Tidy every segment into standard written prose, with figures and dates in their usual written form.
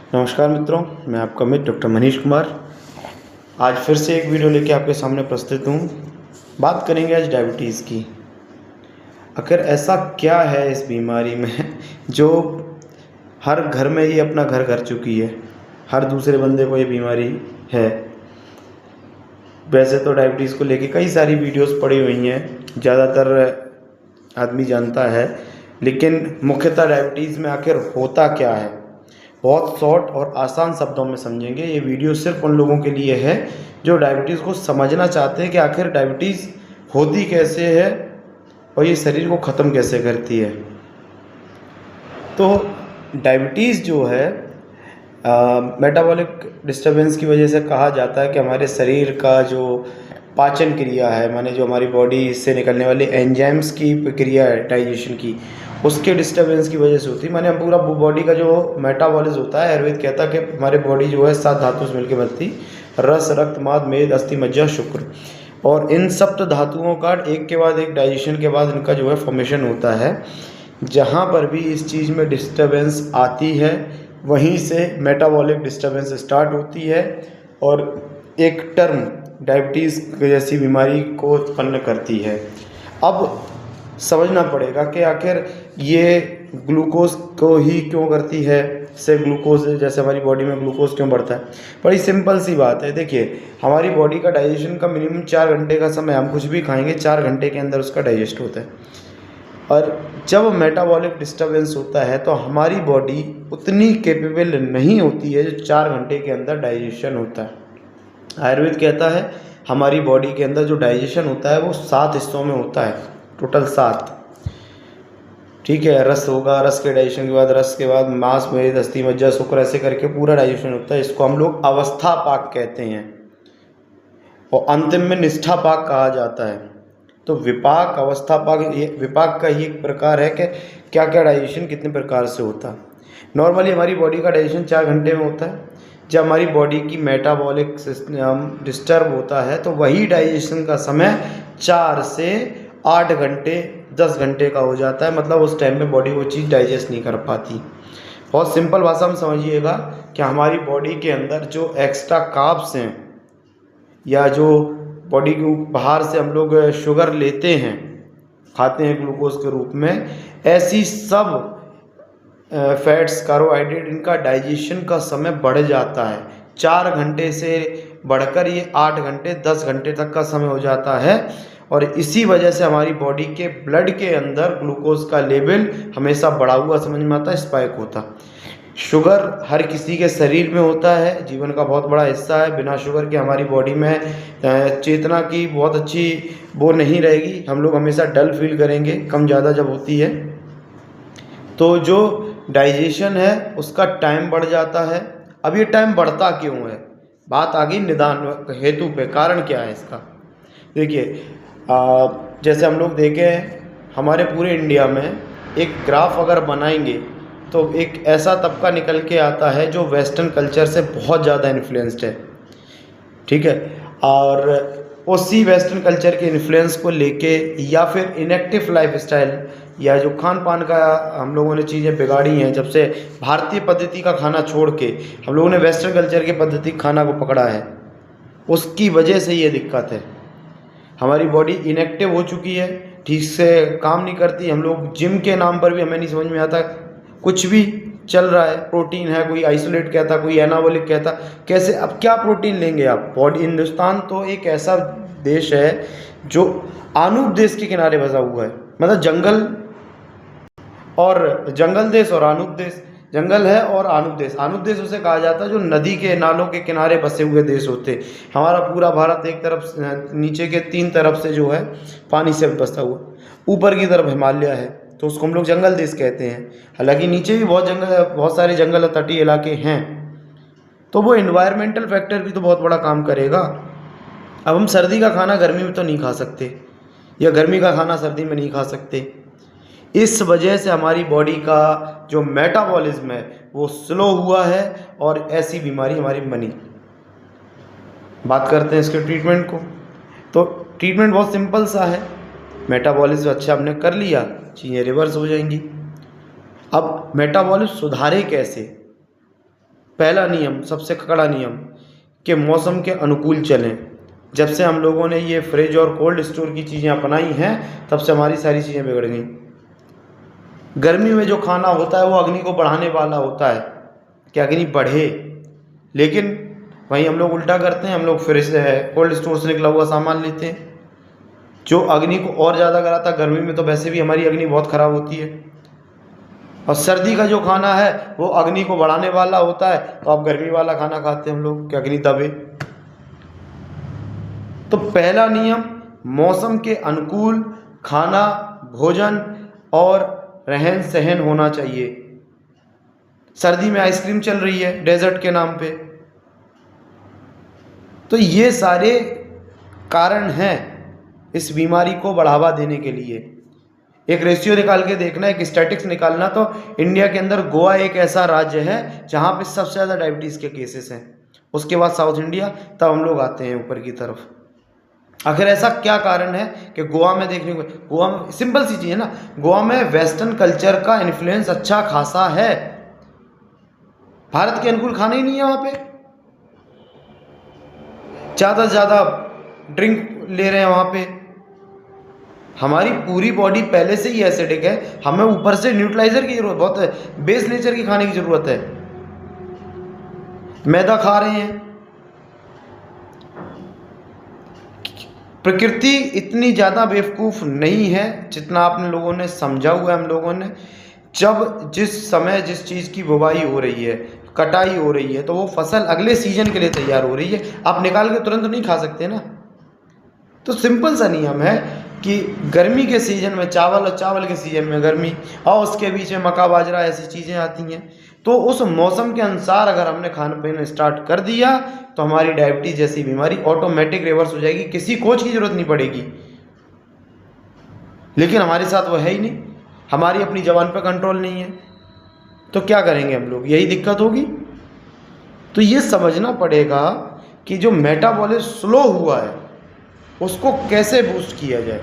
नमस्कार मित्रों, मैं आपका मित्र डॉक्टर मनीष कुमार आज फिर से एक वीडियो लेके आपके सामने प्रस्तुत हूँ। बात करेंगे आज डायबिटीज़ की। आखिर ऐसा क्या है इस बीमारी में जो हर घर में ही अपना घर कर चुकी है, हर दूसरे बंदे को ये बीमारी है। वैसे तो डायबिटीज़ को लेके कई सारी वीडियोस पड़ी हुई हैं, ज़्यादातर आदमी जानता है, लेकिन मुख्यतः डायबिटीज़ में आखिर होता क्या है बहुत शॉर्ट और आसान शब्दों में समझेंगे। ये वीडियो सिर्फ उन लोगों के लिए है जो डायबिटीज़ को समझना चाहते हैं कि आखिर डायबिटीज़ होती कैसे है और ये शरीर को ख़त्म कैसे करती है। तो डायबिटीज़ जो है मेटाबॉलिक डिस्टर्बेंस की वजह से कहा जाता है कि हमारे शरीर का जो पाचन क्रिया है, माने जो हमारी बॉडी से निकलने वाले एंजाइम्स की प्रक्रिया है डाइजेशन की, उसके डिस्टर्बेंस की वजह से होती है। माने हम पूरा बॉडी का जो मेटाबॉलिज्म होता है, आयुर्वेद कहता है कि हमारी बॉडी जो है 7 धातु से मिलकर बनती, रस, रक्त, मांस, मेद, अस्थि, मज्जा, शुक्र। और इन सप्त धातुओं का एक के बाद एक डाइजेशन के बाद इनका जो है फॉर्मेशन होता है। जहाँ पर भी इस चीज़ में डिस्टर्बेंस आती है वहीं से मेटाबॉलिक डिस्टर्बेंस स्टार्ट होती है और एक टर्म डायबिटीज़ जैसी बीमारी को उत्पन्न करती है। अब समझना पड़ेगा कि आखिर ये ग्लूकोज को ही क्यों करती है, से ग्लूकोज जैसे हमारी बॉडी में ग्लूकोज क्यों बढ़ता है। बड़ी सिंपल सी बात है। देखिए, हमारी बॉडी का डाइजेशन का मिनिमम 4 घंटे का समय, हम कुछ भी खाएंगे 4 घंटे के अंदर उसका डाइजेस्ट होता है। और जब मेटाबॉलिक डिस्टर्बेंस होता है तो हमारी बॉडी उतनी कैपेबल नहीं होती है जो 4 घंटे के अंदर डाइजेशन होता है। आयुर्वेद कहता है हमारी बॉडी के अंदर जो डाइजेशन होता है वो 7 हिस्सों में होता है, टोटल 7। ठीक है, रस होगा, रस के डाइजेशन के बाद, रस के बाद मांस, मेद, अस्थि, मज्जा, शुक्र, ऐसे करके पूरा डाइजेशन होता है। इसको हम लोग अवस्था पाक कहते हैं और अंतिम में निष्ठा पाक कहा जाता है। तो विपाक, अवस्था पाक, ये विपाक का ही एक प्रकार है कि क्या क्या डाइजेशन कितने प्रकार से होता है। नॉर्मली हमारी बॉडी का डाइजेशन 4 घंटे में होता है। जब हमारी बॉडी की मेटाबॉलिक सिस्टम डिस्टर्ब होता है तो वही डाइजेशन का समय 4 से 8 घंटे 10 घंटे का हो जाता है। मतलब उस टाइम में बॉडी वो चीज़ डाइजेस्ट नहीं कर पाती। बहुत सिंपल भाषा में समझिएगा कि हमारी बॉडी के अंदर जो एक्स्ट्रा कार्ब्स हैं या जो बॉडी के बाहर से हम लोग शुगर लेते हैं, खाते हैं ग्लूकोज के रूप में, ऐसी सब फैट्स, कार्बोहाइड्रेट, इनका डाइजेशन का समय बढ़ जाता है। 4 घंटे से बढ़कर ये 8 घंटे 10 घंटे तक का समय हो जाता है। और इसी वजह से हमारी बॉडी के ब्लड के अंदर ग्लूकोज का लेवल हमेशा बढ़ा हुआ समझ में आता है, स्पाइक होता। शुगर हर किसी के शरीर में होता है, जीवन का बहुत बड़ा हिस्सा है। बिना शुगर के हमारी बॉडी में चेतना की बहुत अच्छी वो नहीं रहेगी, हम लोग हमेशा डल फील करेंगे, कम ज़्यादा जब होती है। तो जो डाइजेशन है उसका टाइम बढ़ जाता है। अब ये टाइम बढ़ता क्यों है, बात आ गई निदान हेतु पे, कारण क्या है इसका। देखिए, जैसे हम लोग देखें हमारे पूरे इंडिया में एक ग्राफ अगर बनाएंगे तो एक ऐसा तबका निकल के आता है जो वेस्टर्न कल्चर से बहुत ज़्यादा इन्फ्लुएंस्ड है। ठीक है, और उसी वेस्टर्न कल्चर के इन्फ्लुएंस को लेके या फिर इनएक्टिव लाइफ स्टाइल या जो खान पान का हम लोगों ने चीज़ें बिगाड़ी हैं, जब से भारतीय पद्धति का खाना छोड़ के हम लोगों ने वेस्टर्न कल्चर की पद्धति खाना को पकड़ा है, उसकी वजह से ये दिक्कत है। हमारी बॉडी इनएक्टिव हो चुकी है, ठीक से काम नहीं करती। हम लोग जिम के नाम पर भी हमें नहीं समझ में आता, कुछ भी चल रहा है, प्रोटीन है, कोई आइसोलेट कहता, कोई एनाबॉलिक कहता। कैसे, अब क्या प्रोटीन लेंगे आप। बॉडी, हिंदुस्तान तो एक ऐसा देश है जो आनूप देश के किनारे बसा हुआ है। मतलब जंगल देश और आनूप देश, जंगल है और आनूप देश। आनूप देश उसे कहा जाता है जो नदी के नालों के किनारे बसे हुए देश होते। हमारा पूरा भारत एक तरफ, नीचे के 3 तरफ से जो है पानी से बसा हुआ, ऊपर की तरफ हिमालय है, तो उसको हम लोग जंगल देश कहते हैं। हालांकि नीचे भी बहुत सारे जंगल और तटीय इलाके हैं। तो वो इन्वायरमेंटल फैक्टर भी तो बहुत बड़ा काम करेगा। अब हम सर्दी का खाना गर्मी में तो नहीं खा सकते, या गर्मी का खाना सर्दी में नहीं खा सकते। इस वजह से हमारी बॉडी का जो मेटाबॉलिज्म है वो स्लो हुआ है और ऐसी बीमारी हमारी बनी। बात करते हैं इसके ट्रीटमेंट को। तो ट्रीटमेंट बहुत सिंपल सा है। मेटाबॉलिज्म अच्छा हमने कर लिया, चीज़ें रिवर्स हो जाएंगी। अब मेटाबॉलिज्म सुधारे कैसे, पहला नियम, सबसे कड़ा नियम, कि मौसम के अनुकूल चलें। जब से हम लोगों ने ये फ्रिज और कोल्ड स्टोर की चीज़ें अपनाई हैं, तब से हमारी सारी चीज़ें बिगड़ गई। गर्मी में जो खाना होता है वो अग्नि को बढ़ाने वाला होता है कि अग्नि बढ़े, लेकिन वहीं हम लोग उल्टा करते हैं। हम लोग फ्रिज से है, कोल्ड स्टोर से निकला हुआ सामान लेते हैं, जो अग्नि को और ज़्यादा कराता है। गर्मी में तो वैसे भी हमारी अग्नि बहुत ख़राब होती है, और सर्दी का जो खाना है वो अग्नि को बढ़ाने वाला होता है, तो अब गर्मी वाला खाना खाते हैं हम लोग कि अग्नि दबे। तो पहला नियम, मौसम के अनुकूल खाना, भोजन और रहन सहन होना चाहिए। सर्दी में आइसक्रीम चल रही है डेजर्ट के नाम पे, तो ये सारे कारण हैं इस बीमारी को बढ़ावा देने के लिए। एक रेशियो निकाल के देखना, एक स्टैटिक्स निकालना, तो इंडिया के अंदर गोवा एक ऐसा राज्य है जहाँ पे सबसे ज़्यादा डायबिटीज़ के केसेस हैं, उसके बाद साउथ इंडिया, तब हम लोग आते हैं ऊपर की तरफ। आखिर ऐसा क्या कारण है कि गोवा में देखने को, गोवा में सिंपल सी चीज़ है ना, गोवा में वेस्टर्न कल्चर का इन्फ्लुएंस अच्छा खासा है। भारत के अनुकूल खाना ही नहीं है वहाँ पे, ज़्यादा से ज़्यादा ड्रिंक ले रहे हैं वहाँ पे। हमारी पूरी बॉडी पहले से ही एसिडिक है, हमें ऊपर से न्यूट्रलाइजर की जरूरत, बहुत बेस नेचर की खाने की जरूरत है। मैदा खा रहे हैं। प्रकृति इतनी ज़्यादा बेवकूफ़ नहीं है जितना आपने लोगों ने समझा हुआ है। हम लोगों ने जब जिस समय जिस चीज़ की बुवाई हो रही है, कटाई हो रही है, तो वो फसल अगले सीजन के लिए तैयार हो रही है, आप निकाल के तुरंत नहीं खा सकते ना। तो सिंपल सा नियम है कि गर्मी के सीज़न में चावल और चावल के सीज़न में गर्मी, और उसके बीच में मक्का बाजरा ऐसी चीज़ें आती हैं। तो उस मौसम के अनुसार अगर हमने खाना पीना स्टार्ट कर दिया तो हमारी डायबिटीज़ जैसी बीमारी ऑटोमेटिक रिवर्स हो जाएगी, किसी कोच की ज़रूरत नहीं पड़ेगी। लेकिन हमारे साथ वो है ही नहीं, हमारी अपनी जबान पर कंट्रोल नहीं है, तो क्या करेंगे हम लोग, यही दिक्कत होगी। तो ये समझना पड़ेगा कि जो मेटाबॉलिज्म स्लो हुआ है उसको कैसे बूस्ट किया जाए।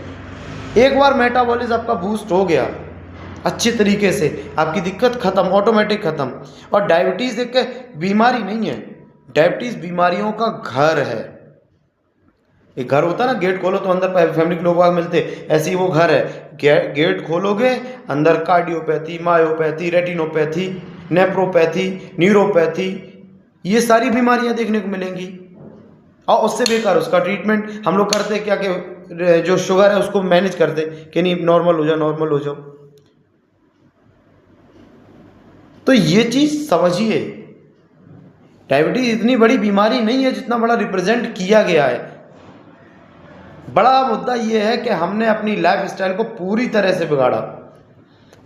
एक बार मेटाबॉलिज्म आपका बूस्ट हो गया अच्छे तरीके से, आपकी दिक्कत खत्म, ऑटोमेटिक खत्म। और डायबिटीज़ एक बीमारी नहीं है, डायबिटीज़ बीमारियों का घर है। एक घर होता है ना, गेट खोलो तो अंदर फैमिली के लोग वहाँ मिलते, ऐसे ही वो घर है। गेट खोलोगे, अंदर कार्डियोपैथी, मायोपैथी, रेटिनोपैथी, नेप्रोपैथी, न्यूरोपैथी, ये सारी बीमारियाँ देखने को मिलेंगी। और उससे बेकार उसका ट्रीटमेंट हम लोग करते क्या कि जो शुगर है उसको मैनेज करते कि नहीं नॉर्मल हो जाओ, नॉर्मल हो जाओ। तो ये चीज़ समझिए, डायबिटीज इतनी बड़ी बीमारी नहीं है जितना बड़ा रिप्रेजेंट किया गया है। बड़ा मुद्दा ये है कि हमने अपनी लाइफ स्टाइल को पूरी तरह से बिगाड़ा।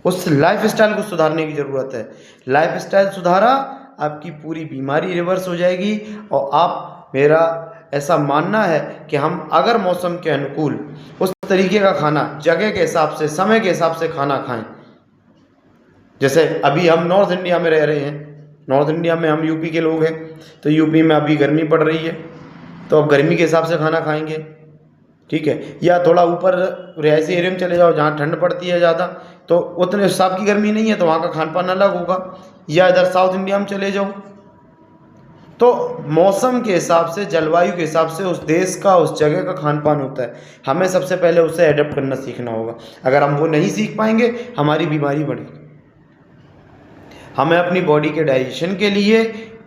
उस लाइफ स्टाइल को सुधारने की ज़रूरत है। लाइफ स्टाइल सुधारा, आपकी पूरी बीमारी रिवर्स हो जाएगी। और आप, मेरा ऐसा मानना है कि हम अगर मौसम के अनुकूल उस तरीके का खाना, जगह के हिसाब से, समय के हिसाब से खाना खाएं। जैसे अभी हम नॉर्थ इंडिया में रह रहे हैं, नॉर्थ इंडिया में हम यूपी के लोग हैं, तो यूपी में अभी गर्मी पड़ रही है, तो अब गर्मी के हिसाब से खाना खाएंगे, ठीक है। या थोड़ा ऊपर रिहायशी एरिया में चले जाओ जहाँ ठंड पड़ती है ज़्यादा, तो उतने हिसाब की गर्मी नहीं है, तो वहाँ का खान पान अलग होगा। या इधर साउथ इंडिया में चले जाओ, तो मौसम के हिसाब से, जलवायु के हिसाब से उस देश का, उस जगह का खान पान होता है। हमें सबसे पहले उसे एडेप्ट करना सीखना होगा। अगर हम वो नहीं सीख पाएंगे, हमारी बीमारी बढ़ेगी। हमें अपनी बॉडी के डाइजेशन के लिए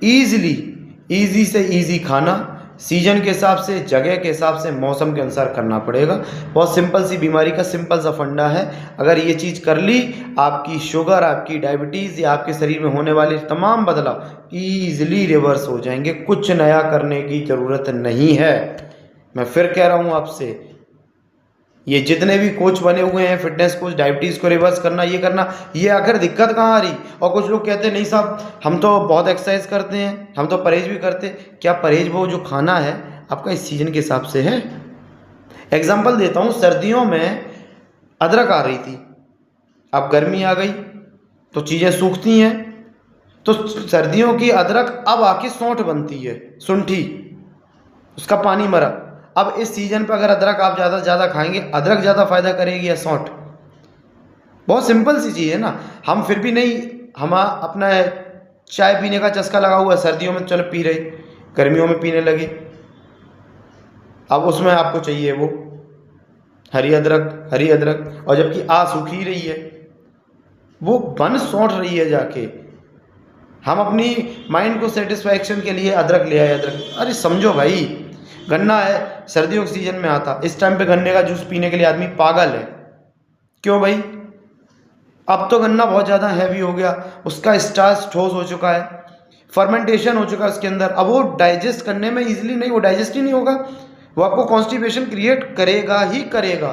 ईजी से ईजी खाना सीजन के हिसाब से, जगह के हिसाब से, मौसम के अनुसार करना पड़ेगा। बहुत सिंपल सी बीमारी का सिंपल सा फंडा है। अगर ये चीज़ कर ली, आपकी शुगर, आपकी डायबिटीज़ या आपके शरीर में होने वाले तमाम बदलाव ईजिली रिवर्स हो जाएंगे। कुछ नया करने की ज़रूरत नहीं है। मैं फिर कह रहा हूँ आपसे, ये जितने भी कोच बने हुए हैं, फिटनेस कोच, डायबिटीज़ को रिवर्स करना, ये करना, ये आखिर दिक्कत कहाँ आ रही। और कुछ लोग कहते हैं नहीं साहब, हम तो बहुत एक्सरसाइज करते हैं, हम तो परहेज भी करते। क्या परहेज वो जो खाना है आपका इस सीजन के हिसाब से है? एग्जाम्पल देता हूँ, सर्दियों में अदरक आ रही थी, अब गर्मी आ गई तो चीज़ें सूखती हैं, तो सर्दियों की अदरक अब आके सौंठ बनती है, शुंठी, उसका पानी मरा। अब इस सीजन पर अगर अदरक आप ज़्यादा से ज़्यादा खाएंगे, अदरक ज़्यादा फायदा करेगी या सौंठ? बहुत सिंपल सी चीज़ है ना। हम फिर भी नहीं, हम अपना चाय पीने का चस्का लगा हुआ है, सर्दियों में चलो पी रहे, गर्मियों में पीने लगे। अब उसमें आपको चाहिए वो हरी अदरक, और जबकि सूखी रही है, वो बन सौंठ रही है जाके। हम अपनी माइंड को सेटिस्फैक्शन के लिए अदरक ले आए, अदरक। अरे समझो भाई, गन्ना है, सर्दियों के सीजन में आता, इस टाइम पे गन्ने का जूस पीने के लिए आदमी पागल है। क्यों भाई? अब तो गन्ना बहुत ज़्यादा हैवी हो गया, उसका स्टार्च ठोस हो चुका है, फर्मेंटेशन हो चुका है उसके अंदर। अब वो डाइजेस्ट करने में इजीली नहीं, वो डाइजेस्ट ही नहीं होगा, वो आपको कॉन्स्टिपेशन क्रिएट करेगा ही करेगा।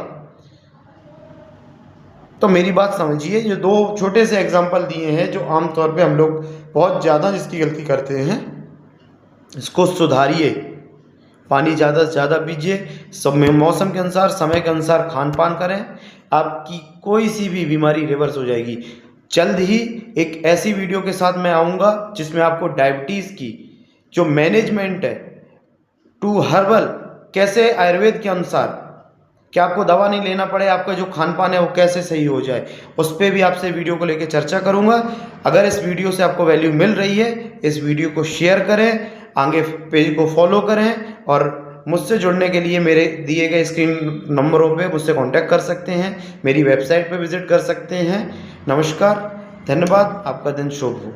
तो मेरी बात समझिए, ये दो छोटे से एग्जांपल दिए हैं जो आमतौर पे हम लोग बहुत ज़्यादा जिसकी गलती करते हैं, इसको सुधारिए। पानी ज़्यादा से ज़्यादा पीजिए, सब में मौसम के अनुसार, समय के अनुसार खान पान करें, आपकी कोई सी भी बीमारी रिवर्स हो जाएगी। जल्द ही एक ऐसी वीडियो के साथ मैं आऊँगा जिसमें आपको डायबिटीज़ की जो मैनेजमेंट है टू हर्बल, कैसे आयुर्वेद के अनुसार कि आपको दवा नहीं लेना पड़े, आपका जो खान पान है वो कैसे सही हो जाए, उस पर भी आपसे वीडियो को लेकर चर्चा करूंगा। अगर इस वीडियो से आपको वैल्यू मिल रही है, इस वीडियो को शेयर करें, आगे पेज को फॉलो करें, और मुझसे जुड़ने के लिए मेरे दिए गए स्क्रीन नंबरों पे मुझसे कांटेक्ट कर सकते हैं, मेरी वेबसाइट पे विजिट कर सकते हैं। नमस्कार, धन्यवाद, आपका दिन शुभ हो।